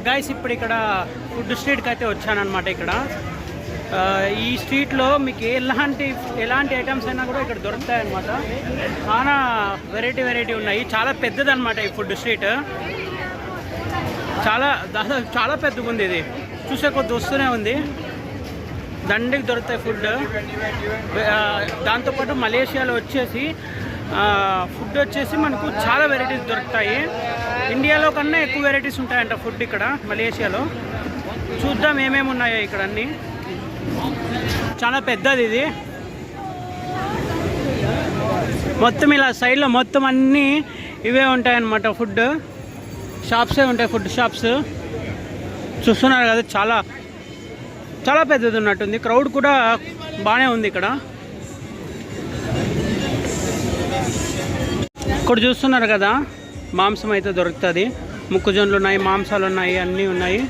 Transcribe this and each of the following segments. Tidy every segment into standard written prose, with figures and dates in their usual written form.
Guys ఇప్పుడు ఇక్కడ food స్ట్రీట్కి అయితే వచ్చానమాట. ఇక్కడ ఈ స్ట్రీట్లో మీకు ఎలాంటి ఐటమ్స్ అయినా కూడా ఇక్కడ దొరుకుతాయి అన్నమాట. చాలా వెరైటీ ఉన్నాయి. చాలా పెద్దదన్నమాట ఈ ఫుడ్ స్ట్రీట్. చాలా పెద్దగా ఉంది. ఇది చూసే కొద్ది వస్తూనే ఉంది. దండికి దొరుకుతాయి ఫుడ్. దాంతోపాటు మలేషియాలో వచ్చేసి ఫుడ్ వచ్చేసి మనకు చాలా వెరైటీస్ దొరుకుతాయి. ఇండియాలో కన్నా ఎక్కువ వెరైటీస్ ఉంటాయంట ఫుడ్ ఇక్కడ మలేషియాలో. చూద్దాం ఏమేమి ఉన్నాయో ఇక్కడ అన్నీ. చాలా పెద్దది ఇది. మొత్తం ఇలా సైడ్లో మొత్తం అన్నీ ఇవే ఉంటాయన్నమాట. ఫుడ్ షాప్సే ఉంటాయి. ఫుడ్ షాప్స్ చూస్తున్నారు కదా. చాలా పెద్దది ఉన్నట్టుంది. క్రౌడ్ కూడా బాగానే ఉంది ఇక్కడ. ఇక్కడ చూస్తున్నారు కదా, మాంసం అయితే దొరుకుతుంది. ముక్కజొన్నలు ఉన్నాయి, మాంసాలు ఉన్నాయి, అన్నీ ఉన్నాయి.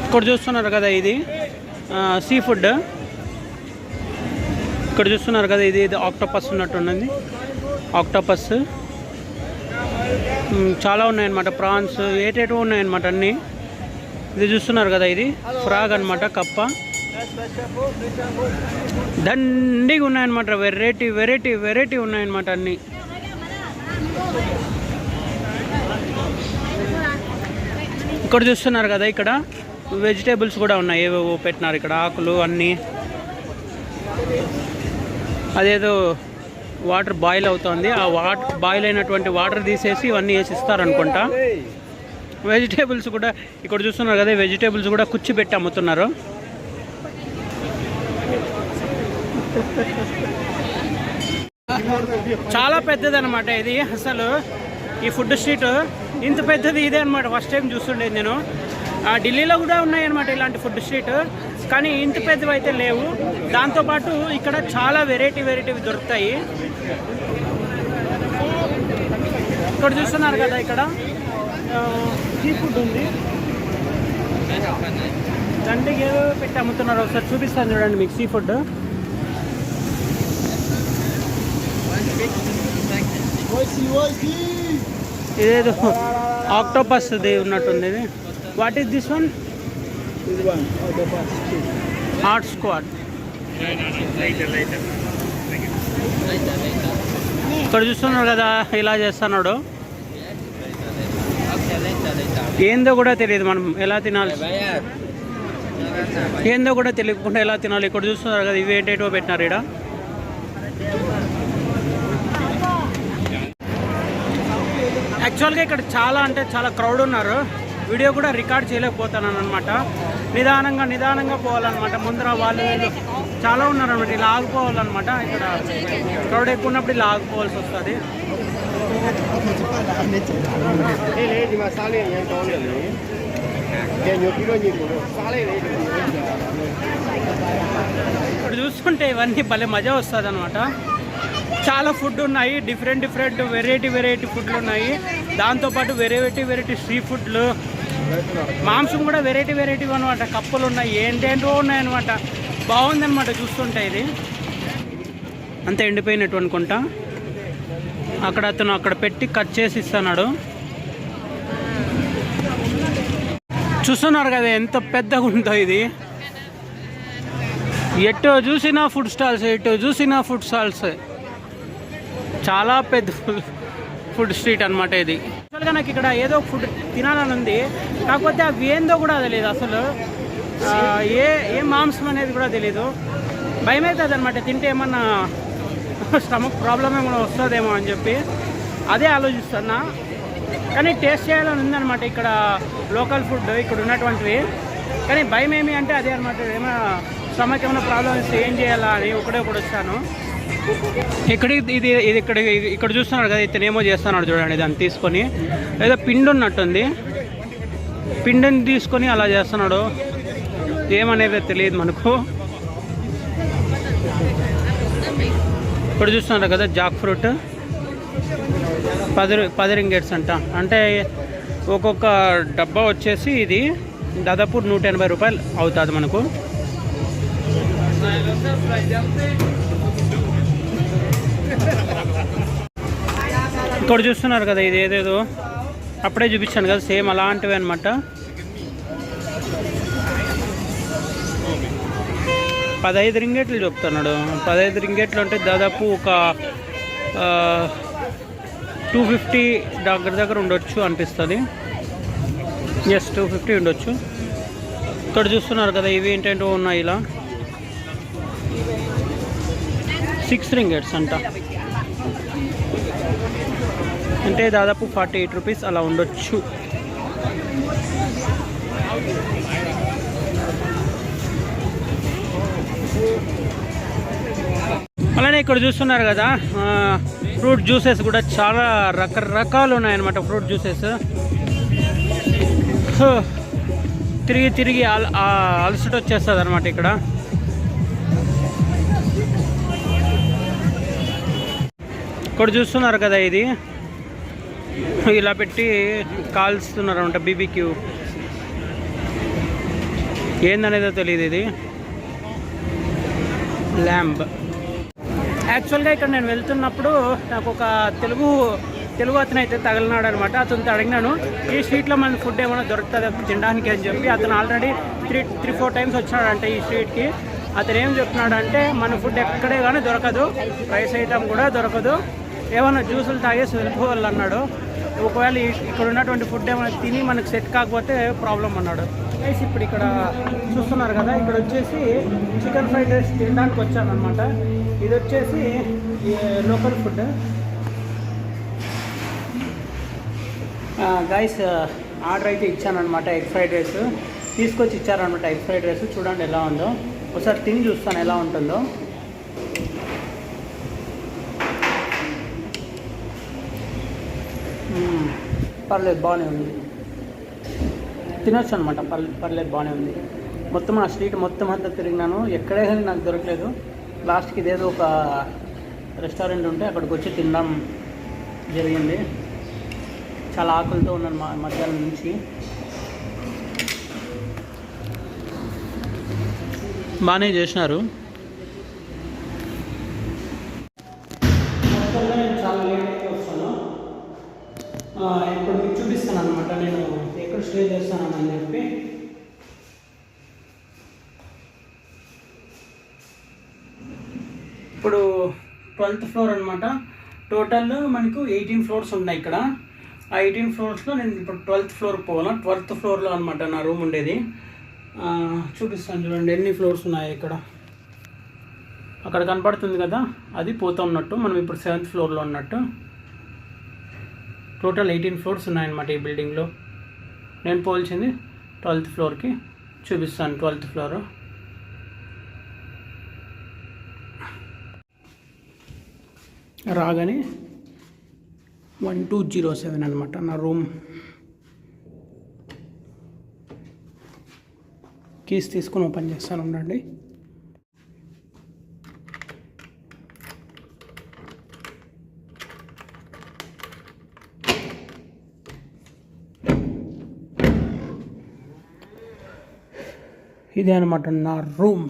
ఇక్కడ చూస్తున్నారు కదా, ఇది సీ ఫుడ్. ఇక్కడ చూస్తున్నారు కదా, ఇది ఆక్టోపస్ ఉన్నట్టున్నది. ఆక్టోపస్ చాలా ఉన్నాయన్నమాట. ప్రాన్స్ ఏటేటో ఉన్నాయన్నమాట అన్నీ. ఇది చూస్తున్నారు కదా, ఇది ఫ్రాగ్ అనమాట, కప్ప. దండిగా ఉన్నాయన్నమాట. వెరైటీ ఉన్నాయన్నమాట అన్నీ. ఇక్కడ చూస్తున్నారు కదా, ఇక్కడ వెజిటేబుల్స్ కూడా ఉన్నాయి. ఏవేవో పెట్టినారు ఇక్కడ, ఆకులు అన్నీ. అదేదో వాటర్ బాయిల్ అవుతుంది. ఆ బాయిల్ అయినటువంటి వాటర్ తీసేసి ఇవన్నీ వేసి ఇస్తారనుకుంటా. వెజిటేబుల్స్ కూడా ఇక్కడ చూస్తున్నారు కదా, వెజిటేబుల్స్ కూడా కుచ్చిపెట్టి అమ్ముతున్నారు. చాలా పెద్దది అనమాట ఇది. అసలు ఈ ఫుడ్ స్ట్రీట్ ఇంత పెద్దది ఇదే అనమాట. ఫస్ట్ టైం చూస్తుండేది నేను. ఢిల్లీలో కూడా ఉన్నాయన్నమాట ఇలాంటి ఫుడ్ స్ట్రీట్, కానీ ఇంత పెద్దవి అయితే లేవు. దాంతోపాటు ఇక్కడ చాలా వెరైటీవి దొరుకుతాయి. ఇక్కడ చూస్తున్నారు కదా, ఇక్కడ సీ ఫుడ్ ఉంది. దండికి ఏదో పెట్టి అమ్ముతున్నారు. ఒకసారి చూపిస్తాను చూడండి మీకు సీ ఫుడ్. ఇదేదో ఆక్టోపస్ ఉన్నట్టుంది. ఇది what is this one? Hot squad. ఇక్కడ చూస్తున్నారు కదా, ఇలా చేస్తున్నాడు. ఏందో కూడా తెలియదు మనం ఎలా తినాలి, ఏందో కూడా తెలియకుండా ఎలా తినాలి. ఇక్కడ చూస్తున్నారు కదా, ఇవి ఏటేటో పెట్టినారు ఇక్కడ. యాక్చువల్గా ఇక్కడ చాలా క్రౌడ్ ఉన్నారు. వీడియో కూడా రికార్డ్ చేయలేకపోతాను అనమాట. నిదానంగా పోవాలన్నమాట. ముందర వాళ్ళు చాలా ఉన్నారనమాట. ఇలా ఆగిపోవాలన్నమాట. ఇక్కడ క్రౌడ్ ఎక్కువ ఉన్నప్పుడు ఇలా ఆగిపోవాల్సి వస్తుంది. ఇప్పుడు చూస్తుంటే ఇవన్నీ భలే మజా వస్తుంది అనమాట. చాలా ఫుడ్ ఉన్నాయి. డిఫరెంట్ వెరైటీ ఫుడ్లు ఉన్నాయి. దాంతోపాటు వెరైటీ సీ ఫుడ్లు, మాంసం కూడా వెరైటీ అనమాట. కప్పలు ఉన్నాయి, ఏంటేంటో ఉన్నాయన్నమాట. బాగుందన్నమాట చూస్తుంటే. ఇది అంత ఎండిపోయినట్టు అనుకుంటా. అక్కడ పెట్టి కట్ చేసి ఇస్తున్నాడు. చూస్తున్నారు కదా ఎంత పెద్దగా ఉందో ఇది. ఎటు చూసినా ఫుడ్ స్టాల్స్. చాలా పెద్ద ఫుడ్ స్ట్రీట్ అనమాట ఇది. యాక్చువల్గా నాకు ఇక్కడ ఏదో ఫుడ్ తినాలని ఉంది, కాకపోతే అవి ఏందో కూడా తెలియదు అసలు. ఏ మాంసం అనేది కూడా తెలీదు. భయం అవుతుంది అనమాట. తింటే ఏమన్నా స్టమక్ ప్రాబ్లం ఏమైనా వస్తుందేమో అని చెప్పి అదే ఆలోచిస్తున్నా. కానీ టేస్ట్ చేయాలని ఉందన్నమాట ఇక్కడ లోకల్ ఫుడ్ ఇక్కడ ఉన్నటువంటివి. కానీ భయం ఏమి అంటే అదే అనమాట, ఏమైనా స్టమక్ ఏమైనా ప్రాబ్లం వస్తే ఏం చేయాలా అని ఒకటే వచ్చాను. ఇక్కడ చూస్తున్నారు కదా, ఇతను ఏమో చేస్తున్నాడు చూడండి. దాన్ని తీసుకొని ఏదో పిండి ఉన్నట్టుంది. పిండిని తీసుకొని అలా చేస్తున్నాడు. ఏమనేది తెలియదు మనకు. ఇక్కడ చూస్తున్నారు కదా, జాక్ ఫ్రూట్ 10 రింగేట్స్ అంట. అంటే ఒక్కొక్క డబ్బా వచ్చేసి ఇది దాదాపు 180 రూపాయలు అవుతుంది మనకు. ఇక్కడ చూస్తున్నారు కదా, ఇది ఏదేదో అప్పుడే చూపించాను కదా, సేమ్ అలాంటివి అనమాట. 15 రింగేట్లు చెప్తున్నాడు. 15 రింగేట్లు అంటే దాదాపు ఒక 250 దగ్గర ఉండొచ్చు అనిపిస్తుంది. ఎస్, 250 ఉండొచ్చు. ఇక్కడ చూస్తున్నారు కదా, ఇవి ఏంటంటో ఉన్నాయి ఇలా 6 రింగేట్స్ అంట. అంటే దాదాపు 48 రూపీస్ అలా ఉండొచ్చు. అలానే ఇక్కడ చూస్తున్నారు కదా, ఫ్రూట్ జ్యూసెస్ కూడా చాలా రకరకాలు ఉన్నాయన్నమాట. ఫ్రూట్ జ్యూసెస్ తిరిగి తిరిగి అలసట వచ్చేస్తుంది అనమాట. ఇక్కడ చూస్తున్నారు కదా, ఇది ఇలా పెట్టి కాల్స్తున్నారు అనమాట. బీబీక్యూ ఏందనేదో తెలియదు. ఇది ల్యాంబ్. యాక్చువల్గా ఇక్కడ నేను వెళ్తున్నప్పుడు నాకు ఒక తెలుగు అతను అయితే తగిలినాడు అనమాట. అతనితో అడిగినాను, ఈ స్ట్రీట్లో మన ఫుడ్ ఏమైనా దొరుకుతుంది తినడానికి అని చెప్పి. అతను ఆల్రెడీ 3-4 టైమ్స్ వచ్చినాడంటే ఈ స్ట్రీట్కి. అతను ఏం చెప్తున్నాడంటే, మన ఫుడ్ ఎక్కడే కానీ దొరకదు, రైస్ ఐటమ్ కూడా దొరకదు, ఏమైనా జ్యూసులు తాగేసి వెళ్ళిపోవాలన్నాడు. ఒకవేళ ఇక్కడ ఉన్నటువంటి ఫుడ్ ఏమైనా తిని మనకు సెట్ కాకపోతే ప్రాబ్లం అన్నాడు. ఇప్పుడు ఇక్కడ చూస్తున్నారు కదా, ఇక్కడ వచ్చేసి చికెన్ ఫ్రైడ్ రైస్ తినడానికి వచ్చాను అనమాట. ఇది వచ్చేసి లోకల్ ఫుడ్. గైస్ ఆర్డర్ అయితే ఇచ్చానమాట. ఎగ్ ఫ్రైడ్ రైస్ తీసుకొచ్చి ఇచ్చారనమాట. ఎగ్ ఫ్రైడ్ రైస్ చూడండి ఎలా ఉందో, ఒకసారి తిని చూస్తాను ఎలా ఉంటుందో. పర్లేదు, బాగానే ఉంది, తినొచ్చు అనమాట. పర్లేదు, బాగానే ఉంది. మొత్తం ఆ స్ట్రీట్ మొత్తం అంతా తిరిగినాను, ఎక్కడే కానీ నాకు దొరకలేదు. లాస్ట్కి ఇదేదో ఒక రెస్టారెంట్ ఉంటే అక్కడికి వచ్చి తినడం జరిగింది. చాలా ఆకలితో ఉన్నాను మధ్యాహ్నం నుంచి. బాగానే చేసినారు. నేను చాలా లేట్ అయితే వస్తాను. ఇప్పుడు మీకు చూపిస్తాను అనమాట నేను ఎక్కడ స్టే చేస్తానని చెప్పి. ఇప్పుడు 12th ఫ్లోర్ అనమాట. టోటల్ మనకు 18 ఫ్లోర్స్ ఉన్నాయి ఇక్కడ. ఆ 18 ఫ్లోర్స్లో నేను ఇప్పుడు 12th ఫ్లోర్ పోవాలా. 12th ఫ్లోర్లో అనమాట నా రూమ్ ఉండేది. చూపిస్తాను చూడండి ఎన్ని ఫ్లోర్స్ ఉన్నాయి ఇక్కడ. అక్కడ కనపడుతుంది కదా, అది పోతా ఉన్నట్టు. మనం ఇప్పుడు 7th ఫ్లోర్లో ఉన్నట్టు. టోటల్ 18 ఫ్లోర్స్ ఉన్నాయన్నమాట ఈ బిల్డింగ్లో. నేను పోల్చింది 12th ఫ్లోర్కి. చూపిస్తాను 12th ఫ్లోర్. రాగానే 1207 అనమాట నా రూమ్. కీస్ తీసుకుని ఓపెన్ చేస్తాను, ఉండండి. ఇదే అనమాట నా రూమ్.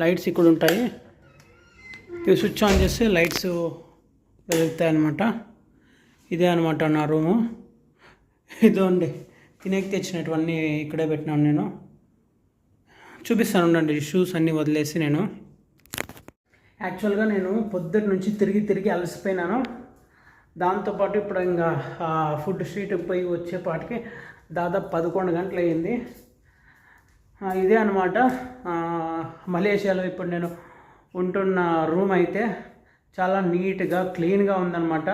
లైట్స్ ఇక్కడ ఉంటాయి. ఇవి స్విచ్ ఆన్ చేస్తే లైట్స్ వెలుగుతాయి అన్నమాట. ఇదే అనమాట నా రూము. ఇదోండి తినేకి తెచ్చినటువన్నీ ఇక్కడే పెట్టినాను నేను. చూపిస్తాను ఉండండి. షూస్ అన్నీ వదిలేసి నేను యాక్చువల్గా నేను పొద్దుటి నుంచి తిరిగి అలసిపోయినాను. దాంతోపాటు ఇప్పుడు ఇంకా ఫుడ్ స్ట్రీట్కి పోయి వచ్చేపాటికి దాదాపు 11 గంటలు అయ్యింది. ఇదే అనమాట మలేషియాలో ఇప్పుడు నేను ఉంటున్న రూమ్. అయితే చాలా నీట్గా క్లీన్గా ఉందన్నమాట.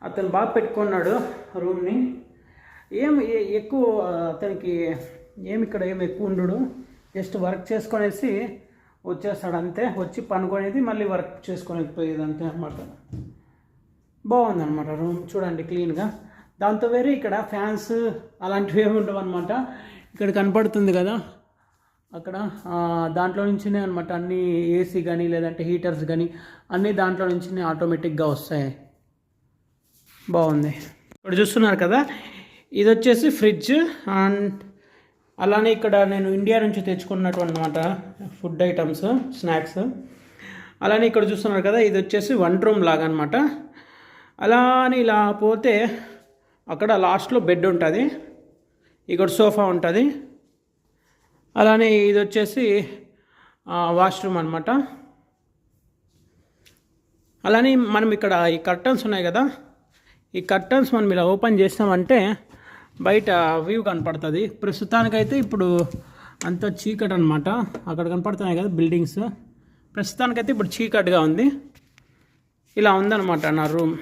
అతను బాగా పెట్టుకున్నాడు రూమ్ని. ఎక్కువ అతనికి ఇక్కడ ఏం ఎక్కువ ఉండడు. జస్ట్ వర్క్ చేసుకునేసి వచ్చేస్తాడు అంతే. వచ్చి పనుకునేది మళ్ళీ వర్క్ చేసుకొని పోయేది అంతే అనమాట. బాగుందన్నమాట రూమ్ చూడండి క్లీన్గా. దాంతో వేరే ఇక్కడ ఫ్యాన్స్ అలాంటివి ఏమి ఉండవు అనమాట. ఇక్కడ కనపడుతుంది కదా, అక్కడ దాంట్లో నుంచినే అనమాట అన్నీ ఏసీ కానీ లేదంటే హీటర్స్ కానీ అన్నీ దాంట్లో నుంచినే ఆటోమేటిక్గా వస్తాయి. బాగుంది. ఇక్కడ చూస్తున్నారు కదా, ఇది వచ్చేసి ఫ్రిడ్జ్. అండ్ అలానే ఇక్కడ నేను ఇండియా నుంచి తెచ్చుకున్నట్టు అనమాట ఫుడ్ ఐటమ్స్, స్నాక్స్. అలానే ఇక్కడ చూస్తున్నారు కదా, ఇది వచ్చేసి 1 రూమ్ లాగా అనమాట. అలా అని ఇలా పోతే అక్కడ లాస్ట్లో బెడ్ ఉంటుంది, ఇక్కడ సోఫా ఉంటుంది. అలానే ఇది వచ్చేసి వాష్రూమ్ అనమాట. అలానే మనం ఇక్కడ ఈ కర్టన్స్ ఉన్నాయి కదా, ఈ కర్టన్స్ మనం ఇలా ఓపెన్ చేస్తామంటే బయట వ్యూ కనపడుతుంది. ప్రస్తుతానికైతే ఇప్పుడు అంత చీకటి అనమాట, అక్కడ కనపడుతున్నాయి కదా బిల్డింగ్స్. ప్రస్తుతానికైతే ఇప్పుడు చీకటిగా ఉంది. ఇలా ఉందన్నమాట నా రూమ్.